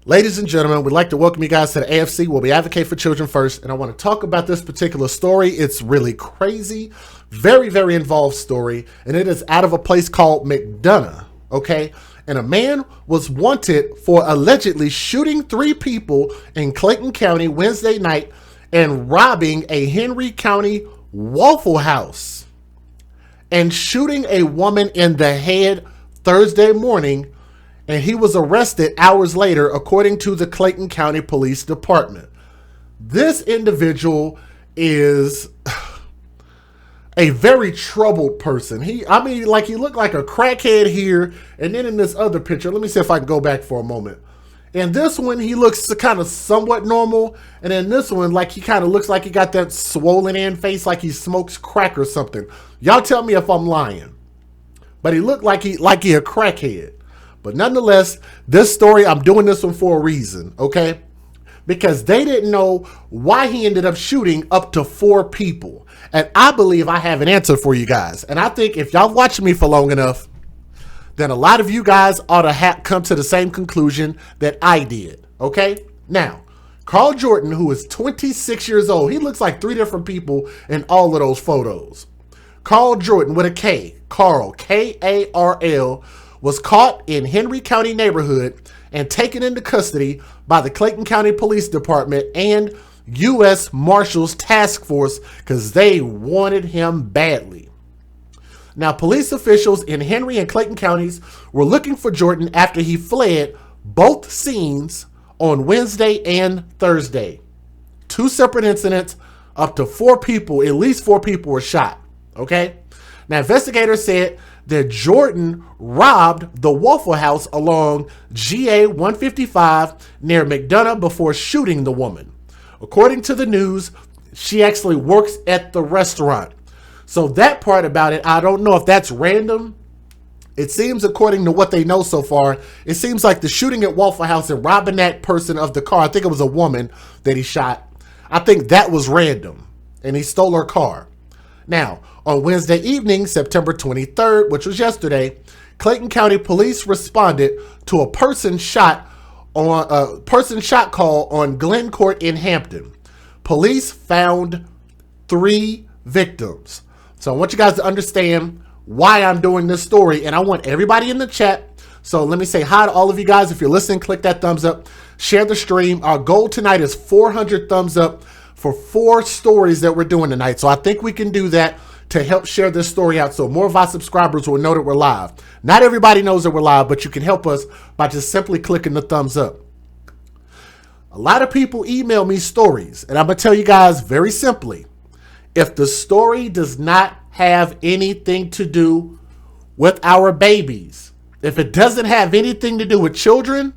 Ladies and gentlemen, we'd like to welcome you guys to the AFC where we advocate for children first. And I want to talk about this particular story. It's really crazy, very, very involved story. And it is out of a place called McDonough, okay? And a man was wanted for allegedly shooting 3 people in Clayton County Wednesday night and robbing a Henry County Waffle House and shooting a woman in the head Thursday morning. And he was arrested hours later, according to the Clayton County Police Department. This individual is a very troubled person. He looked like a crackhead here. And then in this other picture, let me see if I can go back for a moment. In this one, he looks kind of somewhat normal. And in this one, like he kind of looks like he got that swollen in face, like he smokes crack or something. Y'all tell me if I'm lying. But he looked like he a crackhead. But nonetheless, this story, I'm doing this one for a reason, okay? Because they didn't know why he ended up shooting up to 4 people. And I believe I have an answer for you guys. And I think if y'all watched me for long enough, then a lot of you guys ought to come to the same conclusion that I did, okay? Now, Karl Jordan, who is 26 years old, he looks like 3 different people in all of those photos. Karl Jordan with a K, Karl, K-A-R-L, was caught in Henry County neighborhood and taken into custody by the Clayton County Police Department and U.S. Marshals Task Force because they wanted him badly. Now, police officials in Henry and Clayton counties were looking for Jordan after he fled both scenes on Wednesday and Thursday. 2 separate incidents, up to 4 people, at least 4 people were shot, okay? Now, investigators said that Jordan robbed the Waffle House along GA 155 near McDonough before shooting the woman. According to the news, she actually works at the restaurant. So that part about it, I don't know if that's random. It seems, according to what they know so far, it seems like the shooting at Waffle House and robbing that person of the car, I think it was a woman that he shot, I think that was random. And he stole her car. Now, on Wednesday evening, September 23rd, which was yesterday, Clayton County Police responded to a person shot call on Glen Court in Hampton. Police found 3 victims. So I want you guys to understand why I'm doing this story, and I want everybody in the chat. So let me say hi to all of you guys. If you're listening, click that thumbs up, share the stream. Our goal tonight is 400 thumbs up for 4 stories that we're doing tonight. So I think we can do that to help share this story out so more of our subscribers will know that we're live. Not everybody knows that we're live, but you can help us by just simply clicking the thumbs up. A lot of people email me stories, and I'm going to tell you guys very simply, if the story does not have anything to do with our babies, if it doesn't have anything to do with children,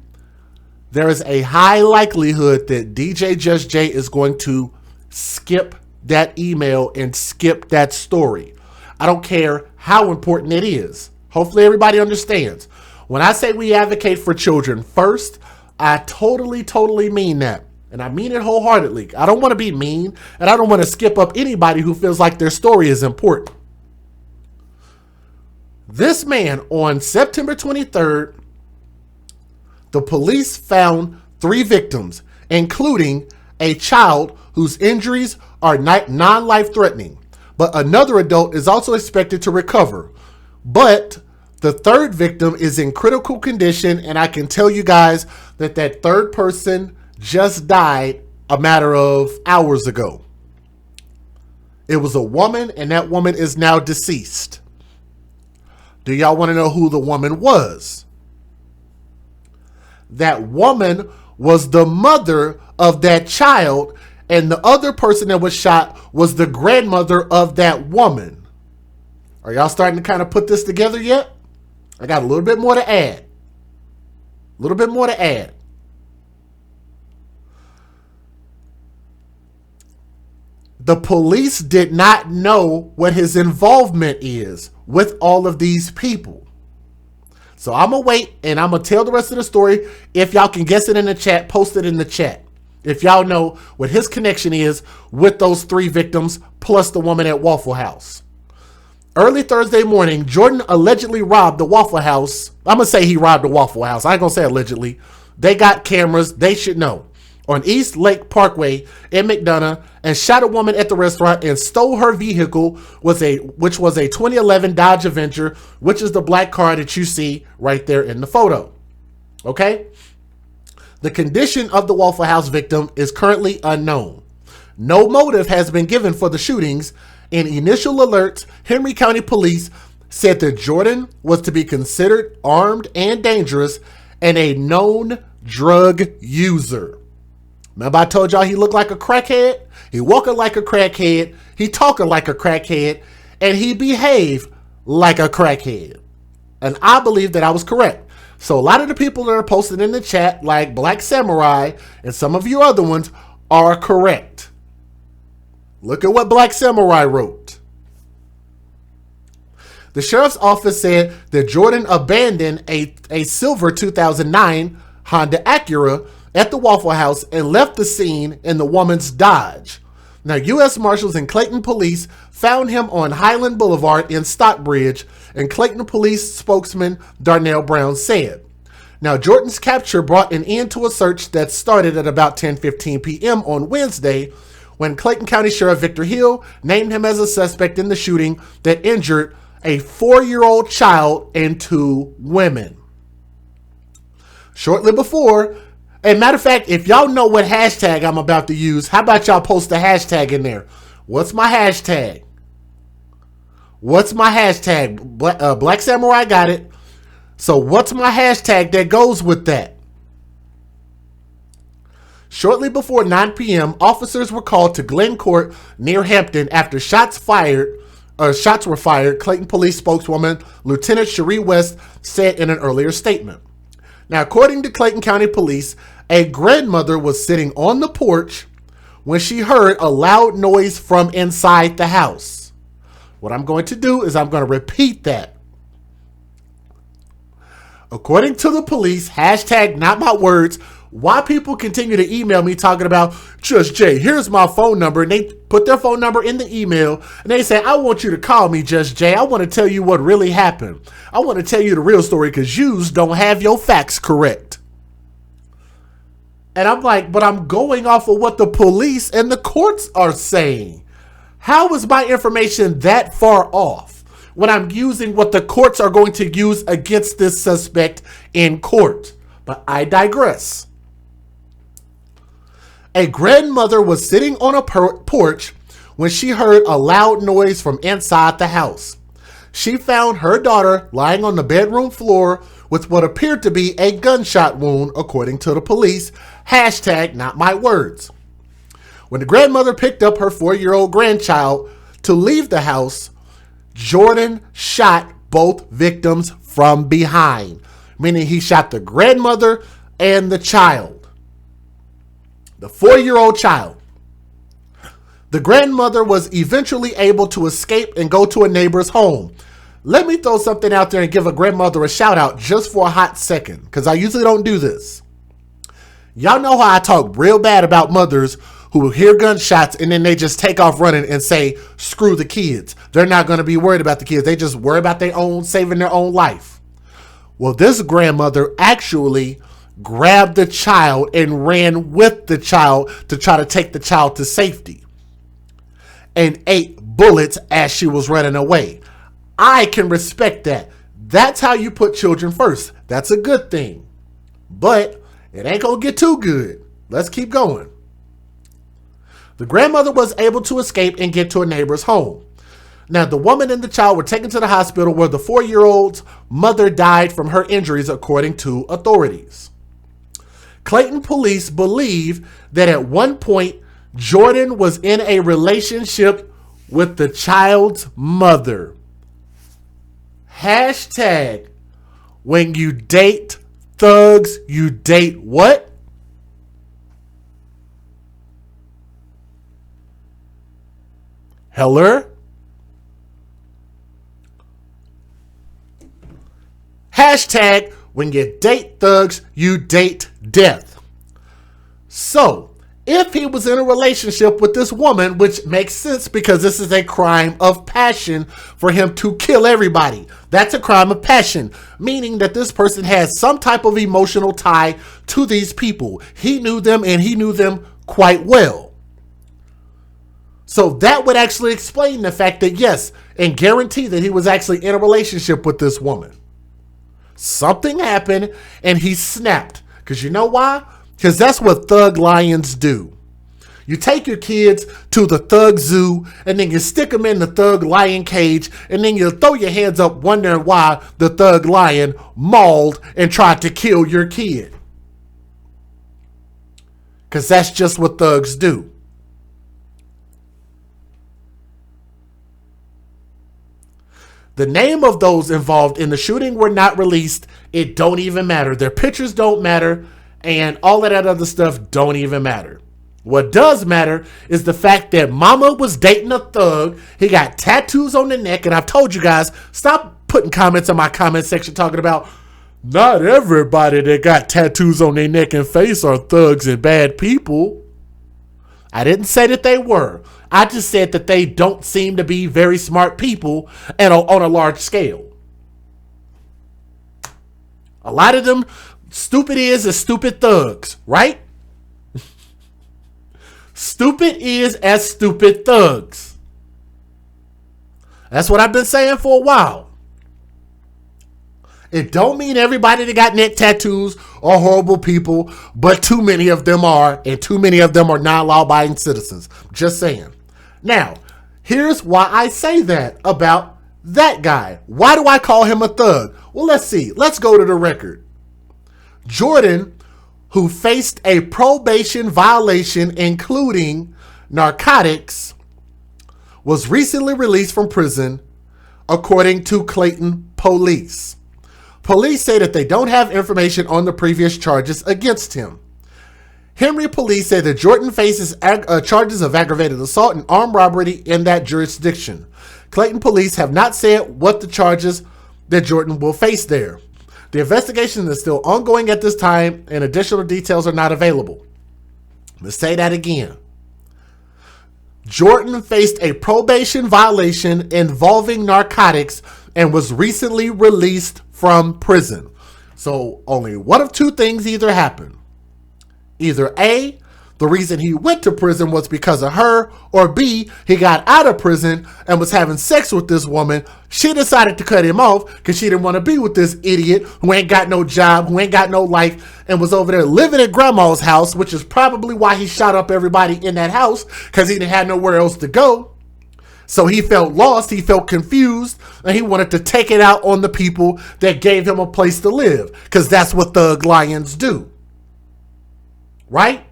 there is a high likelihood that DJ Just J is going to skip that email and skip that story. I don't care how important it is. Hopefully everybody understands. When I say we advocate for children first, I totally mean that. And I mean it wholeheartedly. I don't want to be mean, and I don't want to skip up anybody who feels like their story is important. This man, on September 23rd, the police found 3 victims, including a child whose injuries are non-life-threatening. But another adult is also expected to recover. But the 3rd victim is in critical condition, and I can tell you guys that that 3rd person just died a matter of hours ago. It was a woman, and that woman is now deceased. Do y'all want to know who the woman was? That woman was the mother of that child, and the other person that was shot was the grandmother of that woman. Are y'all starting to kind of put this together yet? I got a little bit more to add. The police did not know what his involvement is with all of these people. So I'm going to wait, and I'm going to tell the rest of the story. If y'all can guess it in the chat, post it in the chat. If y'all know what his connection is with those 3 victims, plus the woman at Waffle House. Early Thursday morning, Jordan allegedly robbed the Waffle House. I'm going to say he robbed the Waffle House. I ain't going to say allegedly. They got cameras. They should know. On East Lake Parkway in McDonough, and shot a woman at the restaurant and stole her vehicle, which was a 2011 Dodge Avenger, which is the black car that you see right there in the photo. Okay? The condition of the Waffle House victim is currently unknown. No motive has been given for the shootings. In initial alerts, Henry County Police said that Jordan was to be considered armed and dangerous and a known drug user. Remember I told y'all he looked like a crackhead? He walking like a crackhead, he talking like a crackhead, and he behaved like a crackhead. And I believe that I was correct. So a lot of the people that are posted in the chat, like Black Samurai and some of you other ones, are correct. Look at what Black Samurai wrote. The sheriff's office said that Jordan abandoned a silver 2009 Honda Acura at the Waffle House and left the scene in the woman's Dodge. Now, U.S. Marshals and Clayton Police found him on Highland Boulevard in Stockbridge, and Clayton Police spokesman Darnell Brown said. Now, Jordan's capture brought an end to a search that started at about 10:15 p.m. on Wednesday, when Clayton County Sheriff Victor Hill named him as a suspect in the shooting that injured a 4-year-old child and 2 women. Shortly before, a matter of fact, if y'all know what hashtag I'm about to use, how about y'all post the hashtag in there? What's my hashtag? What's my hashtag? Black Samurai got it. So what's my hashtag that goes with that? Shortly before 9 p.m., officers were called to Glen Court near Hampton after shots were fired, Clayton Police spokeswoman Lieutenant Cherie West said in an earlier statement. Now, according to Clayton County Police, a grandmother was sitting on the porch when she heard a loud noise from inside the house. What I'm going to do is I'm going to repeat that. According to the police, hashtag not my words, why people continue to email me talking about, Just Jay, here's my phone number, and they put their phone number in the email, and they say, I want you to call me, Just Jay. I want to tell you what really happened. I want to tell you the real story because yous don't have your facts correct. And I'm like, but I'm going off of what the police and the courts are saying. How is my information that far off when I'm using what the courts are going to use against this suspect in court? But I digress. A grandmother was sitting on a porch when she heard a loud noise from inside the house. She found her daughter lying on the bedroom floor with what appeared to be a gunshot wound, according to the police. Hashtag not my words. When the grandmother picked up her 4-year-old grandchild to leave the house, Jordan shot both victims from behind, meaning he shot the grandmother and the child. The 4-year-old child. The grandmother was eventually able to escape and go to a neighbor's home. Let me throw something out there and give a grandmother a shout out just for a hot second, because I usually don't do this. Y'all know how I talk real bad about mothers who hear gunshots and then they just take off running and say, screw the kids. They're not going to be worried about the kids. They just worry about their own, saving their own life. Well, this grandmother actually grabbed the child and ran with the child to try to take the child to safety and ate bullets as she was running away. I can respect that. That's how you put children first. That's a good thing. But it ain't gonna get too good. Let's keep going. The grandmother was able to escape and get to a neighbor's home. Now, the woman and the child were taken to the hospital where the 4-year-old's mother died from her injuries, according to authorities. Clayton police believe that at one point, Jordan was in a relationship with the child's mother. Hashtag, when you date thugs, you date what? Heller? Hashtag, when you date thugs, you date death. So, if he was in a relationship with this woman, which makes sense because this is a crime of passion for him to kill everybody. That's a crime of passion, meaning that this person has some type of emotional tie to these people. He knew them and he knew them quite well. So that would actually explain the fact that yes, and guarantee that he was actually in a relationship with this woman. Something happened and he snapped. Because you know why? Because that's what thug lions do. You take your kids to the thug zoo and then you stick them in the thug lion cage and then you throw your hands up wondering why the thug lion mauled and tried to kill your kid. Because that's just what thugs do. The name of those involved in the shooting were not released. It don't even matter. Their pictures don't matter. And all of that other stuff don't even matter. What does matter is the fact that mama was dating a thug. He got tattoos on the neck. And I've told you guys, stop putting comments in my comment section talking about not everybody that got tattoos on their neck and face are thugs and bad people. I didn't say that they were. I just said that they don't seem to be very smart people and on a large scale. A lot of them stupid is stupid thugs, right? Stupid is as stupid thugs. That's what I've been saying for a while. It don't mean everybody that got neck tattoos are horrible people, but too many of them are, and too many of them are not law-abiding citizens. Just saying. Now, here's why I say that about that guy. Why do I call him a thug? Well, let's see. Let's go to the record. Jordan, who faced a probation violation including narcotics, was recently released from prison, according to Clayton police. Police say that they don't have information on the previous charges against him. Henry police say that Jordan faces charges of aggravated assault and armed robbery in that jurisdiction. Clayton police have not said what the charges that Jordan will face there. The investigation is still ongoing at this time and additional details are not available. Let's say that again. Jordan faced a probation violation involving narcotics and was recently released from prison. So only one of two things either happened. Either A, the reason he went to prison was because of her, or B, he got out of prison and was having sex with this woman. She decided to cut him off because she didn't want to be with this idiot who ain't got no job, who ain't got no life, and was over there living at grandma's house, which is probably why he shot up everybody in that house, because he didn't have nowhere else to go. So he felt lost, he felt confused, and he wanted to take it out on the people that gave him a place to live, because that's what thug lions do. Right?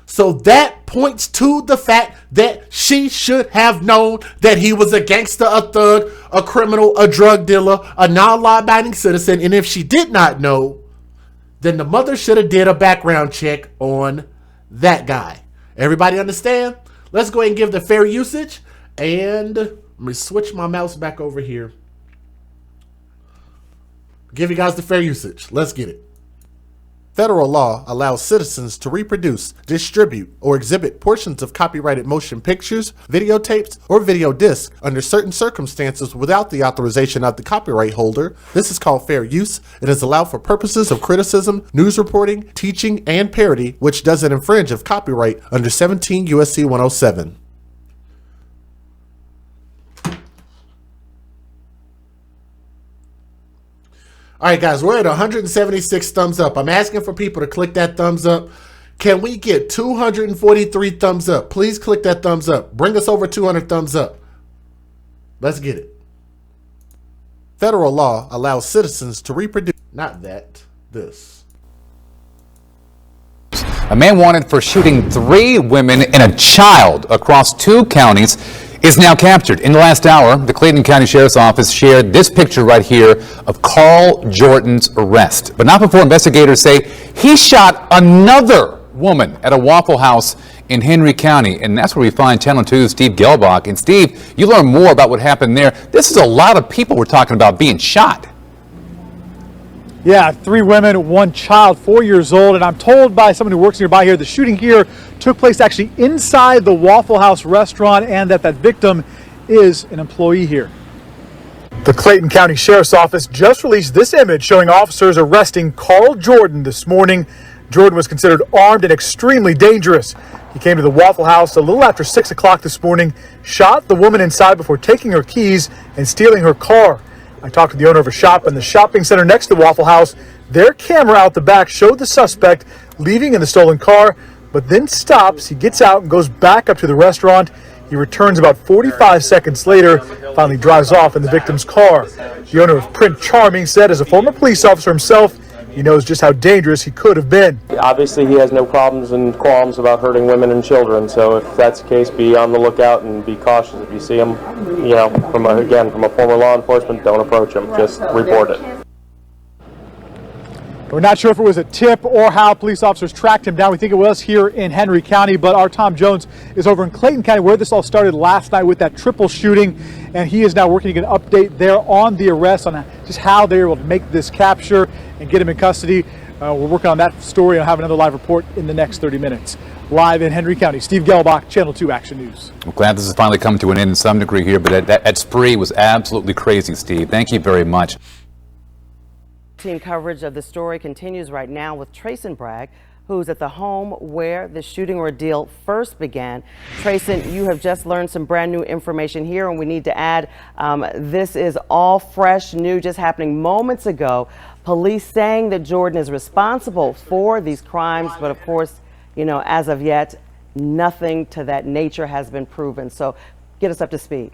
So that points to the fact that she should have known that he was a gangster, a thug, a criminal, a drug dealer, a non-law-abiding citizen. And if she did not know, then the mother should have did a background check on that guy. Everybody understand? Let's go ahead and give the fair usage. And let me switch my mouse back over here. Give you guys the fair usage. Let's get it. Federal law allows citizens to reproduce, distribute, or exhibit portions of copyrighted motion pictures, videotapes, or video discs under certain circumstances without the authorization of the copyright holder. This is called fair use. It is allowed for purposes of criticism, news reporting, teaching, and parody, which doesn't infringe of copyright under 17 U.S.C. 107. All right, guys, we're at 176 thumbs up. I'm asking for people to click that thumbs up. Can we get 243 thumbs up? Please click that thumbs up. Bring us over 200 thumbs up. Let's get it. Federal law allows citizens to reproduce, not that, this. A man wanted for shooting 3 women and a child across 2 counties is now captured. In the last hour, the Clayton County Sheriff's Office shared this picture right here of Karl Jordan's arrest. But not before investigators say he shot another woman at a Waffle House in Henry County. And that's where we find Channel 2's Steve Gelbach. And Steve, you learn more about what happened there. This is a lot of people we're talking about being shot. Yeah, 3 women, 1 child, 4 years old. And I'm told by someone who works nearby here, the shooting here took place actually inside the Waffle House restaurant, and that victim is an employee here. The Clayton County Sheriff's Office just released this image showing officers arresting Karl Jordan this morning. Jordan was considered armed and extremely dangerous. He came to the Waffle House a little after 6 o'clock this morning, shot the woman inside before taking her keys and stealing her car. I talked to the owner of a shop in the shopping center next to the Waffle House. Their camera out the back showed the suspect leaving in the stolen car, but then stops. He gets out and goes back up to the restaurant. He returns about 45 seconds later, finally drives off in the victim's car. The owner of Print Charming said as a former police officer himself, he knows just how dangerous he could have been. Obviously, he has no problems and qualms about hurting women and children. So if that's the case, be on the lookout and be cautious. If you see him, from a former law enforcement, don't approach him. Just report it. We're not sure if it was a tip or how police officers tracked him down. We think it was here in Henry County, but our Tom Jones is over in Clayton County where this all started last night with that triple shooting, and he is now working to get an update there on the arrest, on just how they were able to make this capture and get him in custody. We're working on that story and I'll have another live report in the next 30 minutes. Live in Henry County, Steve Gelbach, Channel 2 Action News. I'm glad this has finally come to an end in some degree here, but that spree was absolutely crazy, Steve. Thank you very much. Team coverage of the story continues right now with Trayson Bragg, who's at the home where the shooting ordeal first began. Trayson, you have just learned some brand new information here, and we need to add this is all fresh, new, just happening moments ago. Police saying that Jordan is responsible for these crimes, but of course, as of yet, nothing to that nature has been proven. So get us up to speed.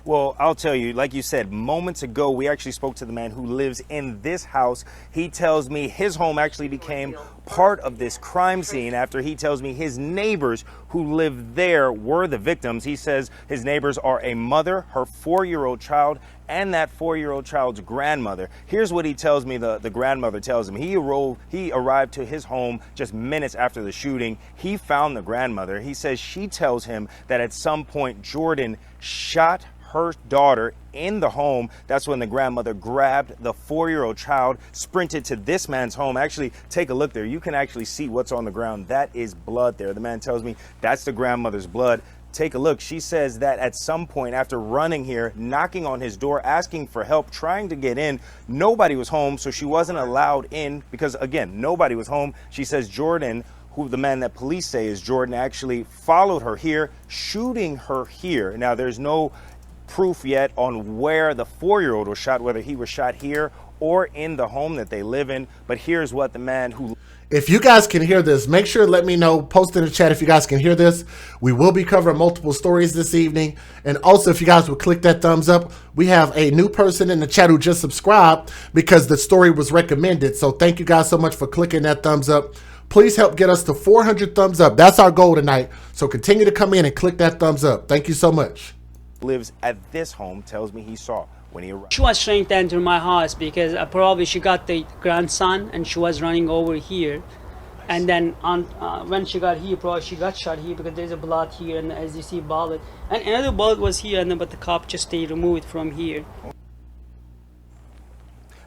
Well, I'll tell you, like you said, moments ago, we actually spoke to the man who lives in this house. He tells me his home actually became part of this crime scene after he tells me his neighbors who live there were the victims. He says his neighbors are a mother, her 4-year-old child, and that 4-year-old child's grandmother. Here's what he tells me the grandmother tells him. He arrived to his home just minutes after the shooting. He found the grandmother. He says she tells him that at some point Jordan shot her daughter in the home. That's when the grandmother grabbed the 4-year-old child, sprinted to this man's home. Actually, take a look there. You can actually see what's on the ground. That is blood there. The man tells me that's the grandmother's blood. Take a look. She says that at some point after running here, knocking on his door, asking for help, trying to get in, nobody was home, so she wasn't allowed in because, again, nobody was home. She says Jordan, who the man that police say is Jordan, actually followed her here, shooting her here. Now, there's no proof yet on where the 4-year-old was shot, whether he was shot here or in the home that they live in. But here's what the man who... If you guys can hear this, make sure to let me know. Post in the chat if you guys can hear this. We will be covering multiple stories this evening. And also, if you guys would click that thumbs up, we have a new person in the chat who just subscribed because the story was recommended. So thank you guys so much for clicking that thumbs up. Please help get us to 400 thumbs up. That's our goal tonight. So continue to come in and click that thumbs up. Thank you so much. Lives at this home tells me he saw when he arrived. She was trying to enter my house because probably she got the grandson and she was running over here, and then when she got here, probably she got shot here because there's a blood here, and as you see, bullet, and another bullet was here, and then but the cop just they removed it from here.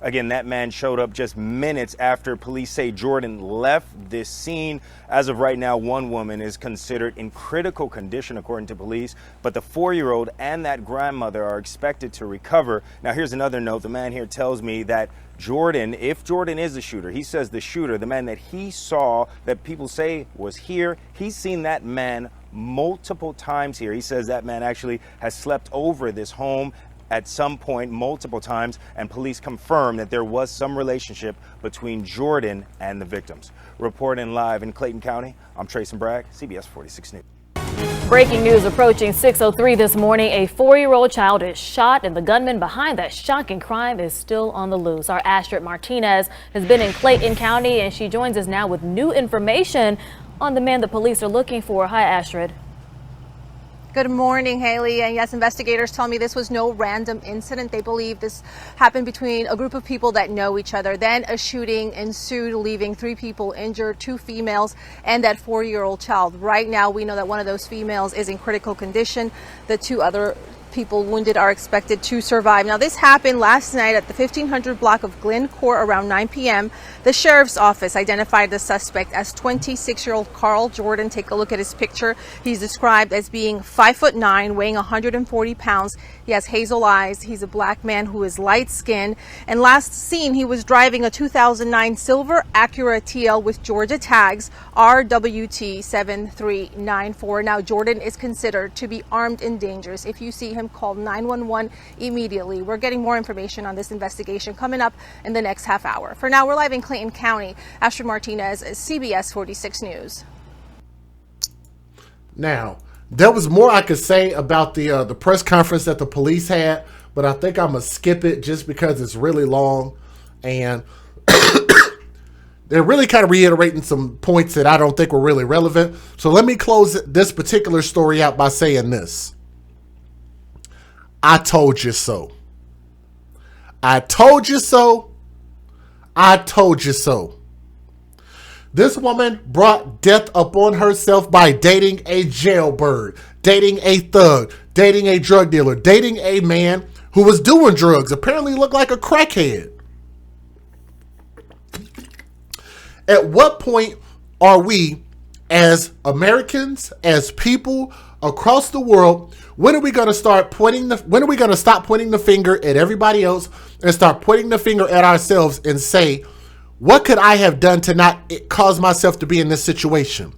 Again, that man showed up just minutes after police say Jordan left this scene. As of right now, one woman is considered in critical condition, according to police, but the 4-year-old and that grandmother are expected to recover. Now, here's another note. The man here tells me that Jordan, if Jordan is the shooter, he says the shooter, the man that he saw that people say was here, he's seen that man multiple times here. He says that man actually has slept over this home at some point multiple times, and police confirm that there was some relationship between Jordan and the victims. Reporting live in Clayton County, I'm Trayson Bragg, CBS 46 News. Breaking news approaching 6:03 this morning. A 4-year-old child is shot, and the gunman behind that shocking crime is still on the loose. Our Astrid Martinez has been in Clayton County, and she joins us now with new information on the man the police are looking for. Hi, Astrid. Good morning, Haley. And yes, investigators tell me this was no random incident. They believe this happened between a group of people that know each other. Then a shooting ensued, leaving 3 people injured, 2 females and that 4-year-old child. Right now, we know that one of those females is in critical condition. The 2 other people wounded are expected to survive. Now, this happened last night at the 1500 block of Glencore around 9 p.m. The sheriff's office identified the suspect as 26-year-old Karl Jordan. Take a look at his picture. He's described as being 5'9", weighing 140 pounds. He has hazel eyes. He's a black man who is light-skinned. And last seen, he was driving a 2009 silver Acura TL with Georgia tags RWT 7394. Now, Jordan is considered to be armed and dangerous. If you see him, call 911 immediately. We're getting more information on this investigation coming up in the next half hour. For now, we're live in Clayton County. Astrid Martinez, CBS 46 News. Now, there was more I could say about the press conference that the police had, but I think I'm going to skip it just because it's really long. And they're really kind of reiterating some points that I don't think were really relevant. So let me close this particular story out by saying this. I told you so. I told you so. I told you so. This woman brought death upon herself by dating a jailbird, dating a thug, dating a drug dealer, dating a man who was doing drugs, apparently looked like a crackhead. At what point are we, as Americans, as people across the world, when are we going to start pointing when are we going to stop pointing the finger at everybody else and start pointing the finger at ourselves and say, what could I have done to not cause myself to be in this situation?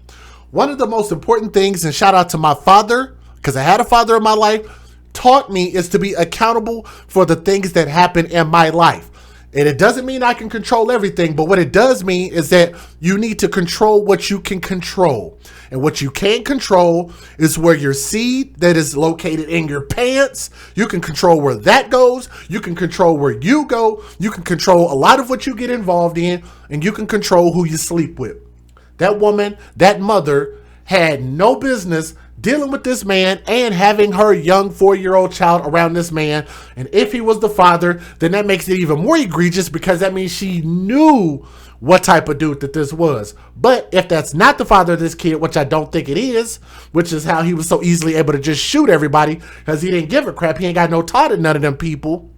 One of the most important things, and shout out to my father, because I had a father in my life, taught me is to be accountable for the things that happen in my life. And it doesn't mean I can control everything, but what it does mean is that you need to control what you can control. And what you can't control is where your seed that is located in your pants, you can control where that goes. You can control where you go. You can control a lot of what you get involved in, and you can control who you sleep with. That woman, that mother, had no business dealing with this man and having her young 4-year-old child around this man. And if he was the father, then that makes it even more egregious, because that means she knew what type of dude that this was. But if that's not the father of this kid, which I don't think it is, which is how he was so easily able to just shoot everybody, because he didn't give a crap. He ain't got no thought of none of them people,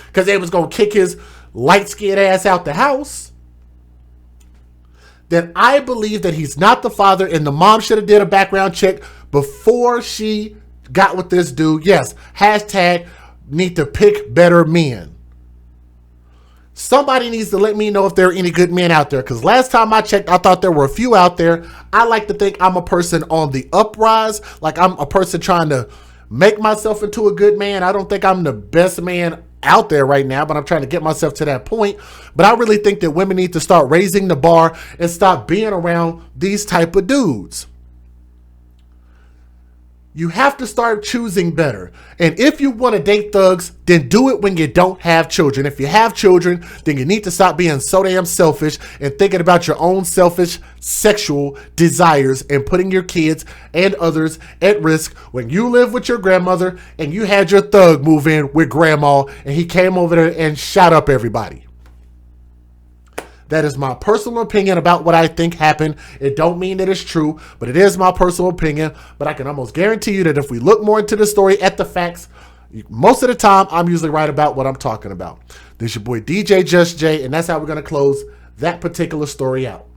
because they was going to kick his light-skinned ass out the house. Then I believe that he's not the father, and the mom should have did a background check before she got with this dude. Yes, hashtag need to pick better men. Somebody needs to let me know if there are any good men out there, because last time I checked, I thought there were a few out there. I like to think I'm a person on the uprise, like I'm a person trying to make myself into a good man. I don't think I'm the best man out there right now, but I'm trying to get myself to that point. But I really think that women need to start raising the bar and stop being around these type of dudes. You have to start choosing better. And if you want to date thugs, then do it when you don't have children. If you have children, then you need to stop being so damn selfish and thinking about your own selfish sexual desires and putting your kids and others at risk. When you live with your grandmother and you had your thug move in with grandma and he came over there and shot up everybody. That is my personal opinion about what I think happened. It don't mean that it's true, but it is my personal opinion. But I can almost guarantee you that if we look more into the story at the facts, most of the time, I'm usually right about what I'm talking about. This is your boy DJ Just Jay, and that's how we're going to close that particular story out.